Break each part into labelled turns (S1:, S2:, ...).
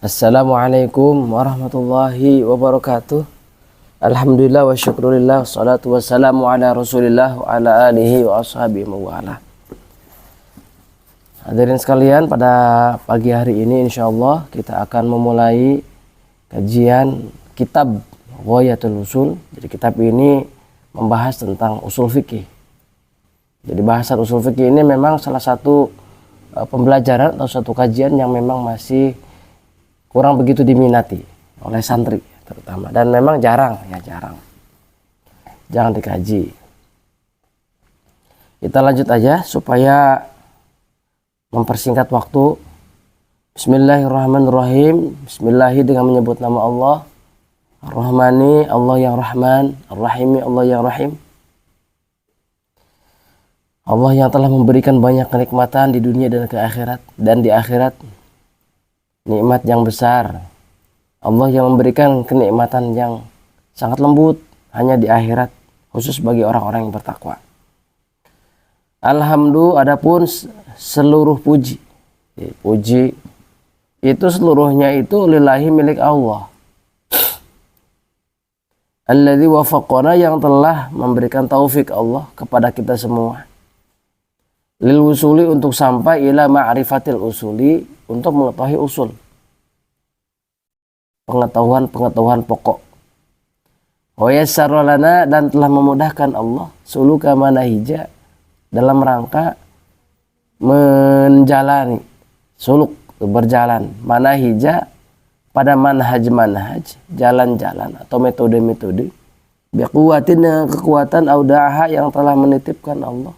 S1: Assalamualaikum warahmatullahi wabarakatuh. Alhamdulillah wa syukurillah, wassalatu wassalamu ala rasulillah wa ala alihi wa ashabihi mawala. Hadirin sekalian, pada pagi hari ini insyaallah kita akan memulai kajian kitab Ghayatul Usul. Jadi kitab ini membahas tentang usul fikih. Jadi bahasan usul fikih ini memang salah satu pembelajaran atau satu kajian yang memang masih kurang begitu diminati oleh santri terutama, dan memang jarang dikaji. Kita lanjut aja supaya mempersingkat waktu. Bismillahirrahmanirrahim. Bismillahi dengan menyebut nama Allah. Ar-Rahmani, Allah yang Rahman. Ar-Rahimi, Allah yang Rahim. Allah yang telah memberikan banyak kenikmatan di dunia dan di akhirat nikmat yang besar. Allah yang memberikan kenikmatan yang sangat lembut hanya di akhirat, khusus bagi orang-orang yang bertakwa. Alhamdulillah, adapun seluruh puji itu seluruhnya itu lillahi, milik Allah. Alladzi wafaqana, yang telah memberikan taufik Allah kepada kita semua. Lil usuli, untuk sampai ila ma'rifatil usuli, untuk mengetahui usul, pengetahuan pokok. Wa yassara lana, dan telah memudahkan Allah suluka manahija, dalam rangka menjalani, suluk berjalan, manahija pada manhaj, jalan-jalan atau metode-metode, biquwatin, dengan kekuatan, audaha, yang telah menitipkan Allah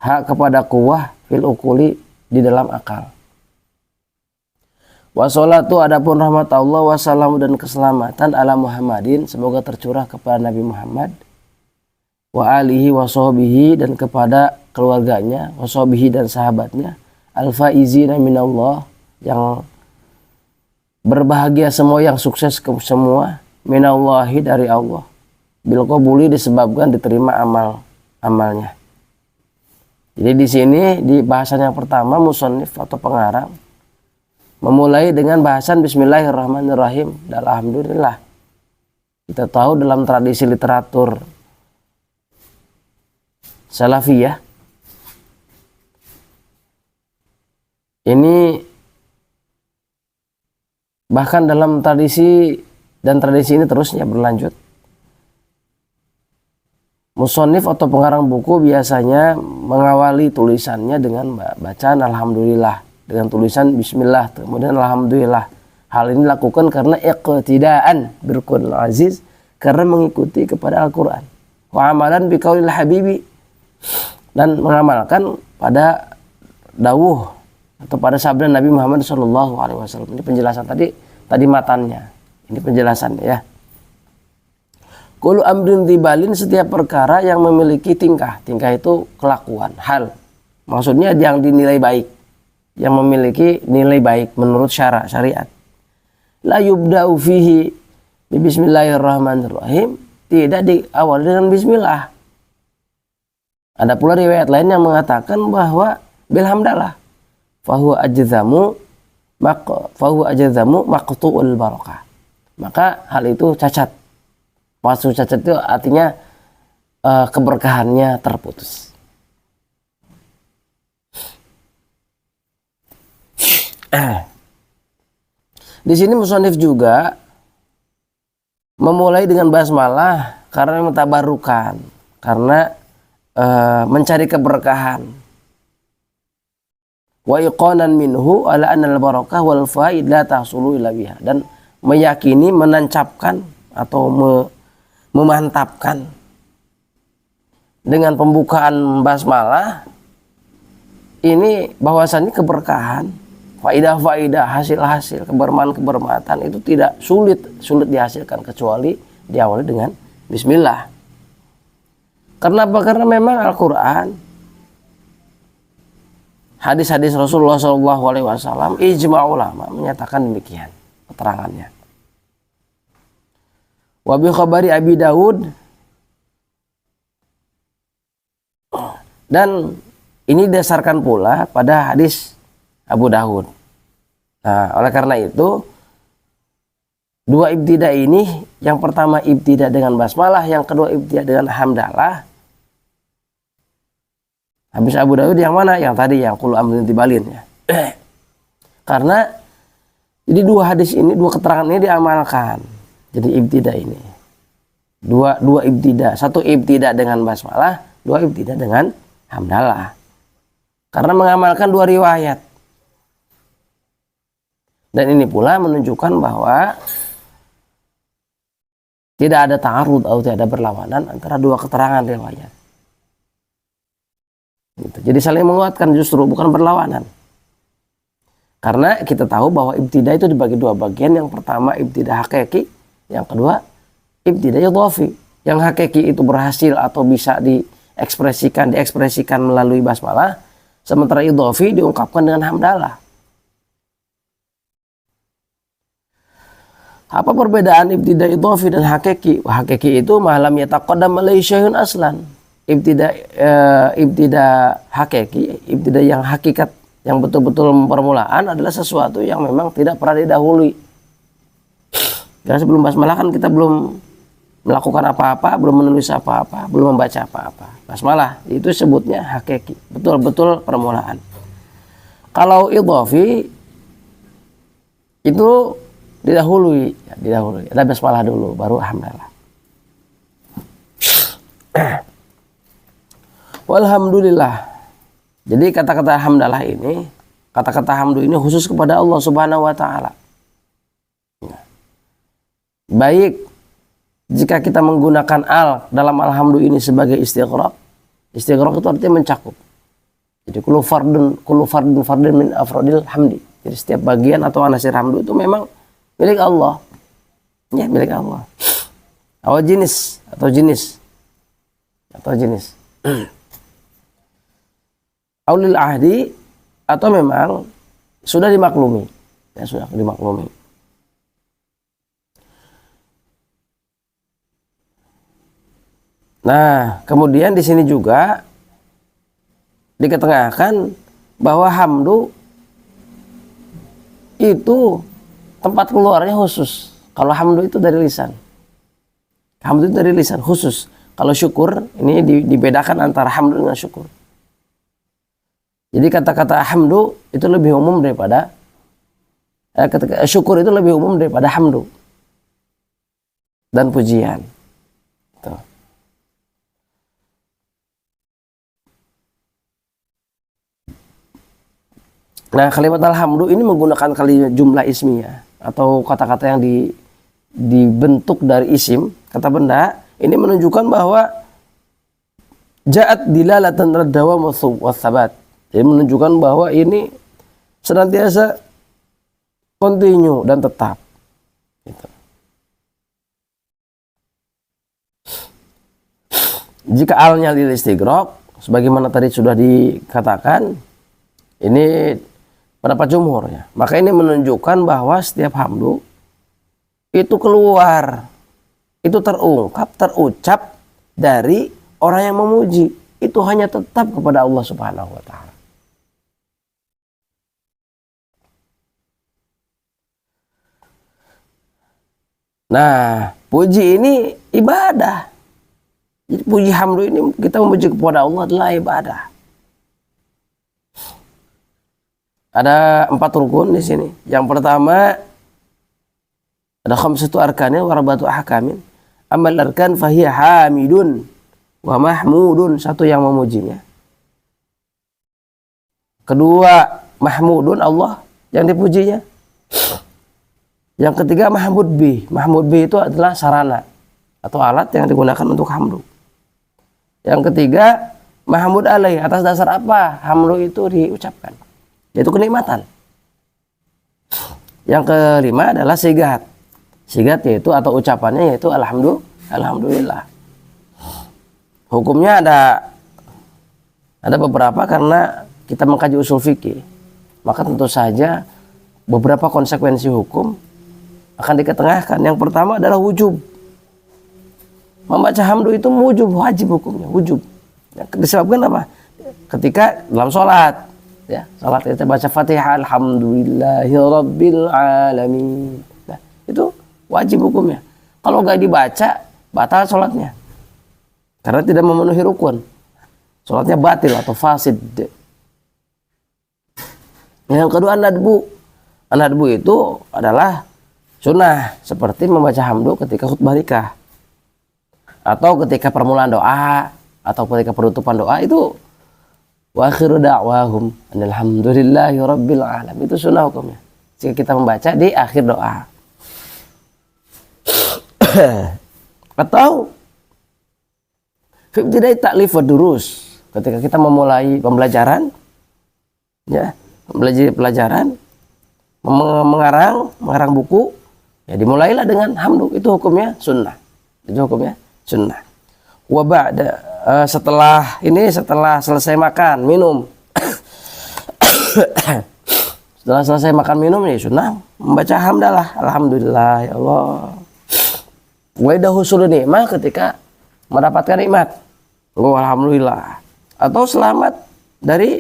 S1: hak kepada kuwah fil ukuli, di dalam akal. Wassalatu, adapun rahmat Allah, wassalamu, dan keselamatan, ala Muhammadin, semoga tercurah kepada Nabi Muhammad, wa alihi wa sahbihi, dan kepada keluarganya, wa sahbihi, dan sahabatnya, al-faizina minallah, yang berbahagia semua, yang sukses semua, minallahi, dari Allah, bil qabuli, disebabkan diterima amalnya. Jadi di sini di bahasan yang pertama, musannif atau pengarang memulai dengan bahasan Bismillahirrahmanirrahim. Dan alhamdulillah, kita tahu dalam tradisi literatur salafiyah ini, bahkan dalam tradisi ini terusnya berlanjut, musannif atau pengarang buku biasanya mengawali tulisannya dengan bacaan alhamdulillah, dengan tulisan bismillah, kemudian alhamdulillah. Hal ini dilakukan karena iqtidaan birqur'anil aziz, karena mengikuti kepada Al-Qur'an. Wa amalan biqaulil habibi, dan mengamalkan pada dawuh atau pada sabda Nabi Muhammad SAW. Ini penjelasan tadi matannya. Ini penjelasannya ya. Kullu amrin tibalin, setiap perkara yang memiliki tingkah itu kelakuan, hal. Maksudnya yang dinilai baik, yang memiliki nilai baik menurut syariat. La yubda'u fihi bi bismillahirrahmanirrahim, tidak diawali dengan bismillah. Ada pula riwayat lain yang mengatakan bahwa bilhamdalah, fahuwa ajzamu maqtu'ul barakah. Maka hal itu cacat. Maksud cacat itu artinya keberkahannya terputus. Di sini musannif juga memulai dengan basmalah karena mentabarukan, karena mencari keberkahan. Wa iqanan minhu ala anna al-barakah wal faid la tahsulu illa biha, dan meyakini, menancapkan atau memantapkan dengan pembukaan basmalah ini bahwasannya keberkahan, faidah, hasil-hasil, kebermanfaatan itu tidak sulit dihasilkan kecuali diawali dengan bismillah. Kenapa? Karena memang Al-Quran, hadis-hadis Rasulullah SAW, ijma' ulama menyatakan demikian keterangannya. Wa bi khabari Abi Daud, dan ini didasarkan pula pada hadis Abu Daud. Nah, oleh karena itu dua ibtidah ini, yang pertama ibtidah dengan basmalah, yang kedua ibtidah dengan hamdalah. Habis Abu Dawud yang mana? Yang tadi, yang qul amrin tibalin ya. Karena jadi dua hadis ini, dua keterangan ini diamalkan. Jadi ibtidah ini. Dua ibtidah, satu ibtidah dengan basmalah, dua ibtidah dengan hamdalah. Karena mengamalkan dua riwayat. Dan ini pula menunjukkan bahwa tidak ada ta'arud atau tidak ada berlawanan antara dua keterangan riwayat. Gitu. Jadi saling menguatkan, justru bukan berlawanan. Karena kita tahu bahwa ibtidah itu dibagi dua bagian. Yang pertama ibtidah hakiki, yang kedua ibtidah idhafi. Yang hakiki itu berhasil atau bisa diekspresikan melalui basmalah, sementara idhafi diungkapkan dengan hamdalah. Apa perbedaan ibtidah idhafi dan hakiki? Hakiki itu malam yataqaddam alaihi syai'un aslan. Ibtidah hakiki, ibtidah yang hakikat, yang betul-betul permulaan adalah sesuatu yang memang tidak pernah didahului. Karena sebelum basmalah kan kita belum melakukan apa-apa, belum menulis apa-apa, belum membaca apa-apa. Basmalah itu sebutnya hakiki, betul-betul permulaan. Kalau idhafi itu didahului. Ada basmalah dulu, baru hamdalah. Walhamdulillah. Jadi kata-kata hamdalah ini, kata-kata hamdu ini khusus kepada Allah Subhanahu wa taala. Baik jika kita menggunakan al dalam alhamdu ini sebagai istighraq. Istighraq itu artinya mencakup. Jadi kullu fardun min afradil hamdi. Jadi setiap bagian atau anasir hamdu itu memang milik Allah. Ya, milik Allah. Atau jenis. Aulil ahdi, atau memang sudah dimaklumi. Ya, sudah dimaklumi. Nah, kemudian di sini juga diketengahkan bahwa hamdu itu tempat keluarnya khusus. Kalau hamdu itu dari lisan. Hamdu itu dari lisan khusus. Kalau syukur ini dibedakan antara hamdu dengan syukur. Jadi kata-kata hamdu itu lebih umum daripada syukur itu lebih umum daripada hamdu dan pujian. Tuh. Nah, kalimat alhamdu ini menggunakan kalimat jumlah ismiyah atau kata-kata yang dibentuk dari isim, kata benda. Ini menunjukkan bahwa ja'at dilalatan radawam was-sabat. Jadi menunjukkan bahwa ini senantiasa kontinu dan tetap. Gitu. Jika alnya lil istighraq, sebagaimana tadi sudah dikatakan, ini pendapat jumhur ya. Maka ini menunjukkan bahwa setiap hamdu itu keluar, itu terungkap, terucap dari orang yang memuji. Itu hanya tetap kepada Allah Subhanahu wa taala. Nah, puji ini ibadah. Jadi puji hamdu ini kita memuji kepada Allah adalah ibadah. Ada 4 rukun di sini. Yang pertama ada khamsatu arkanin wa arba'atu ahkamin. Amal arkan fahiya hamidun wa mahmudun, satu yang memujinya. Kedua, mahmudun, Allah yang dipujinya. Yang ketiga, mahmud bih. Mahmud bih itu adalah sarana atau alat yang digunakan untuk hamdu. Yang ketiga, mahmud alaih, atas dasar apa hamdu itu diucapkan, yaitu kenikmatan. Yang kelima adalah sigat. Sigat yaitu atau ucapannya yaitu alhamdulillah. Hukumnya ada beberapa karena kita mengkaji usul fikih. Maka tentu saja beberapa konsekuensi hukum akan diketengahkan. Yang pertama adalah wujub. Membaca hamdu itu wujub, wajib hukumnya, wujub. Disebabkan apa? Ketika dalam sholat, ya. Salat kita baca Fatihah alhamdulillahirabbil alamin. Nah, itu wajib hukumnya. Kalau nggak dibaca, batal salatnya. Karena tidak memenuhi rukun. Salatnya batil atau fasid. Yang kedua an-nadbu. An-nadbu itu adalah sunnah, seperti membaca hamdu ketika khutbah nikah, atau ketika permulaan doa, atau ketika penutupan doa. Itu wa akhiru da'wahum alhamdulillahi rabbil alamin. Itu sunnah hukumnya jika kita membaca di akhir doa. Atau fi ibtidai ta'lif wa durus, ketika kita memulai pembelajaran, ya, belajar pelajaran, mengarang buku, ya dimulailah dengan hamdu. Itu hukumnya sunnah. Itu hukumnya sunnah. Wa ba'da, setelah selesai makan minum setelah selesai makan minum, ya sunnah membaca hamdalah, alhamdulillah ya Allah. Wa idza husul nikmah, ketika mendapatkan nikmat, oh alhamdulillah. Atau selamat dari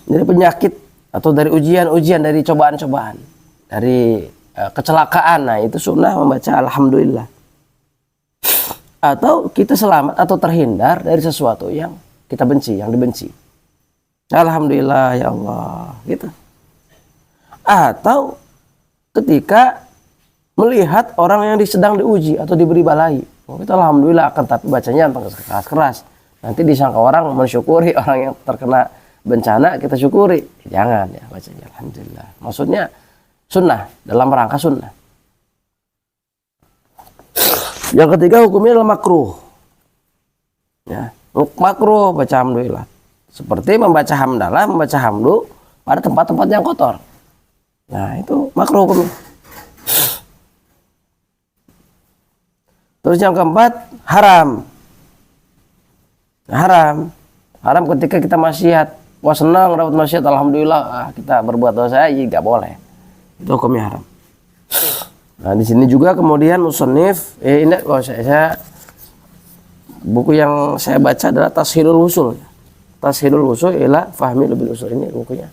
S1: penyakit, atau dari ujian-ujian, dari cobaan-cobaan, dari kecelakaan. Nah, itu sunnah membaca alhamdulillah. Atau kita selamat atau terhindar dari sesuatu yang kita benci, yang dibenci, alhamdulillah ya Allah, gitu. Atau ketika melihat orang yang sedang diuji atau diberi balai, oh, itu alhamdulillah, akan tapi bacanya keras-keras. Nanti disangka orang mensyukuri orang yang terkena bencana, kita syukuri. Jangan, ya, bacanya alhamdulillah. Maksudnya sunnah, dalam rangka sunnah. Yang ketiga hukumnya adalah makruh. Ya, makruh baca alhamdulillah. Seperti membaca hamdalah, membaca hamdu pada tempat-tempat yang kotor. Nah, itu makruh hukumnya. Terus yang keempat, haram. Haram ketika kita maksiat. Wah, senang dapat maksiat, alhamdulillah, kita berbuat dosa, ya nggak boleh. Itu hukumnya haram. Nah, di sini juga kemudian musannif, ini saya buku yang saya baca adalah Tashilul Wusul. Tashilul Wusul ila Fahmi Lubil Usul, ini bukunya.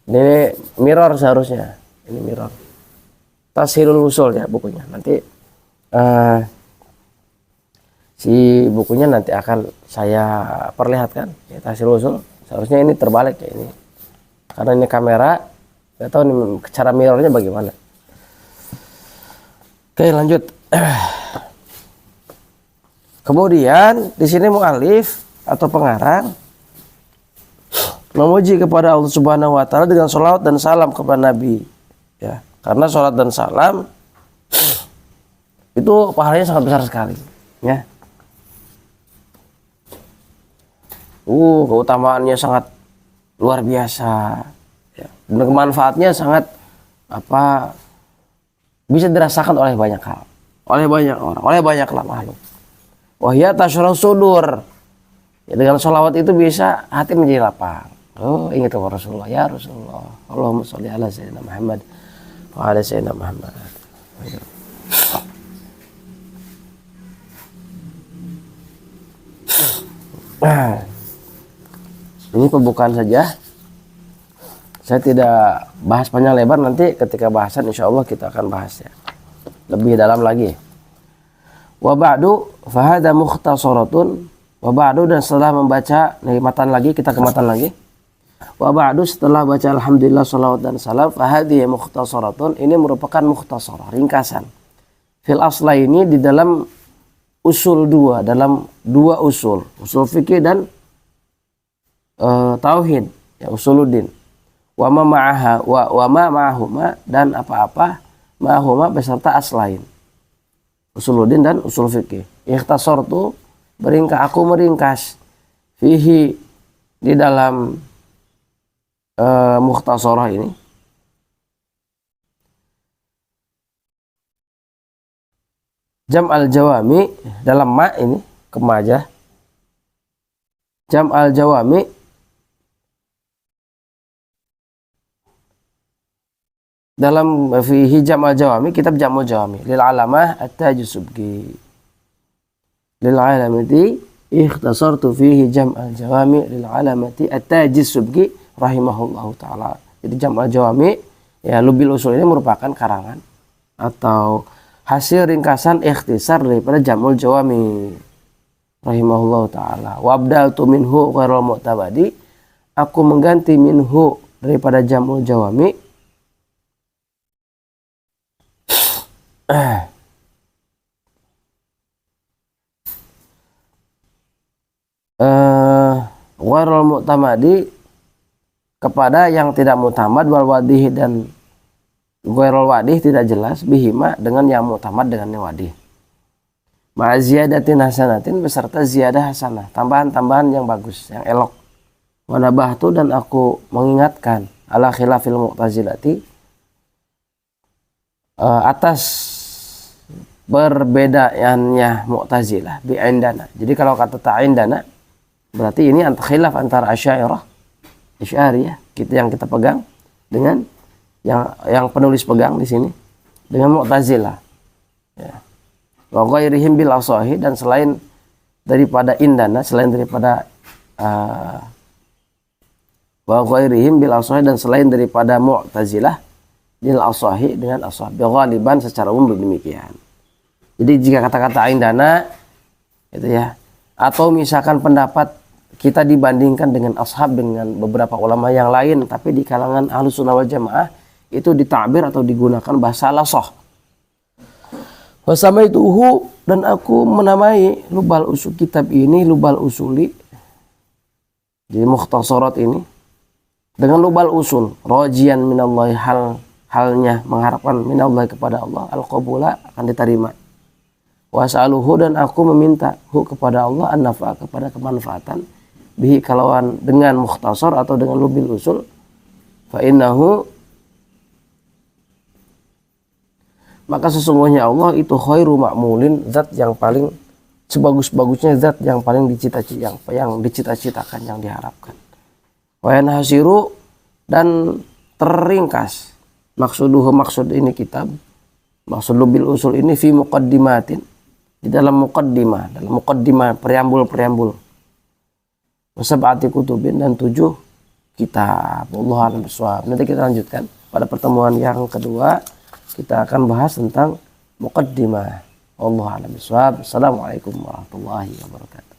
S1: Ini mirror seharusnya. Ini mirror. Tashilul Wusul ya bukunya. Nanti si bukunya nanti akan saya perlihatkan. Ya, Tashilul Wusul. Seharusnya ini terbalik ya ini. Karena ini kamera, nggak tahu nih cara mirrornya bagaimana. Oke, lanjut. Kemudian di sini mu'alif atau pengarang memuji kepada Allah Subhanahu wa taala dengan sholawat dan salam kepada Nabi. Ya, karena sholawat dan salam itu pahalanya sangat besar sekali, ya. Keutamaannya sangat luar biasa, ya. Dan kemanfaatnya sangat bisa dirasakan oleh banyak hal, oleh banyak orang, oleh banyak makhluk. Wahya tasyrah sudur. Ya, dengan sholawat itu bisa hati menjadi lapang. Oh, ingat kepada Rasulullah, ya Rasulullah, Allahumma sholli ala sayyidina Muhammad wa ala sayyidina Muhammad. Nah, ini pembukaan saja. Saya tidak bahas panjang lebar, nanti ketika bahasan insya Allah kita akan bahas ya lebih dalam lagi. Wa ba'du fahada mukhtasaratun. Wa ba'du, dan setelah membaca matan lagi, kita ke matan lagi. Wa ba'du, setelah baca alhamdulillah salawat dan salam, fahadi mukhtasaratun, ini merupakan mukhtasarah, ringkasan. Fil asla, ini di dalam usul dua, dalam dua usul fikih dan tauhid, ya, usuluddin. Wa ma ma'ahuma, dan apa-apa ma'ahuma beserta aslain, usuluddin dan usul fikih. Ikhtasartu, aku meringkas, fihi, di dalam mukhtasarah ini, jam al-jawami, dalam ma ini kemaja, jam al-jawami, dalam fihi jam al-jawami, kitab Jamul Jawami lil alamah at-Tajus Subki, lil alamati ikhtasartu fihi jam'al jawami lil alamati at-Taji Subki rahimahullahu taala. Jadi jam'al jawami ya lubil usul ini merupakan karangan atau hasil ringkasan ikhtisar daripada jam'ul jawami rahimahullahu taala. Wa abdaltu minhu ghairal mu'tabadi, aku mengganti minhu daripada jam'ul jawami ghairul mu'tamadi kepada yang tidak mu'tamad, wal wadih dan ghairul wadih tidak jelas, bihima dengan yang mu'tamad dengan yang wadih, ma'a ziyadatin hasanatin beserta ziyadah hasanah, tambahan-tambahan yang bagus, yang elok. Wa nabahtu dan aku mengingatkan ala khilafil mu'tazilati atas perbedaannya Mu'tazilah bi'indana. Jadi kalau kata ta'indana berarti ini khilaf antara Asy'ariyah kita yang kita pegang dengan yang penulis pegang di sini dengan Mu'tazilah. Ya. Wa ghairihim bil asahi dan selain daripada indana, selain daripada wa ghairihim bil asahi dan selain daripada Mu'tazilah bil asahi dengan ashab. Ghaliban secara umum demikian. Jadi jika kata-kata indana itu ya, atau misalkan pendapat kita dibandingkan dengan ashab dengan beberapa ulama yang lain, tapi di kalangan Ahlus Sunnah wal Jamaah itu ditakbir atau digunakan bahasa lasoh. Bersama itu dan aku menamai lubal usul kitab ini lubal usuli, jadi mukhtasarat ini dengan lubal usul rajian minallahi halnya mengharapkan minallahi kepada Allah al-qabula akan diterima. Was'aluhu dan aku meminta kepada Allah an-nafa kepada kemanfaatan bihi kalawan dengan mukhtasar atau dengan lubil usul, fa innahu maka sesungguhnya Allah itu khairu ma'mulin, zat yang paling sebagus-bagusnya, zat yang paling yang dicita-citakan, yang diharapkan. Wa yanhasiru dan terringkas maksud ini kitab, maksud lubil usul ini fi muqaddimatin di dalam muqaddimah preambul wasab'ati kutubin dan 7 kitab. Wallahu a'lam bishawab. Nanti kita lanjutkan pada pertemuan yang kedua, kita akan bahas tentang muqaddimah. Wallahu a'lam bishawab. Assalamualaikum warahmatullahi wabarakatuh.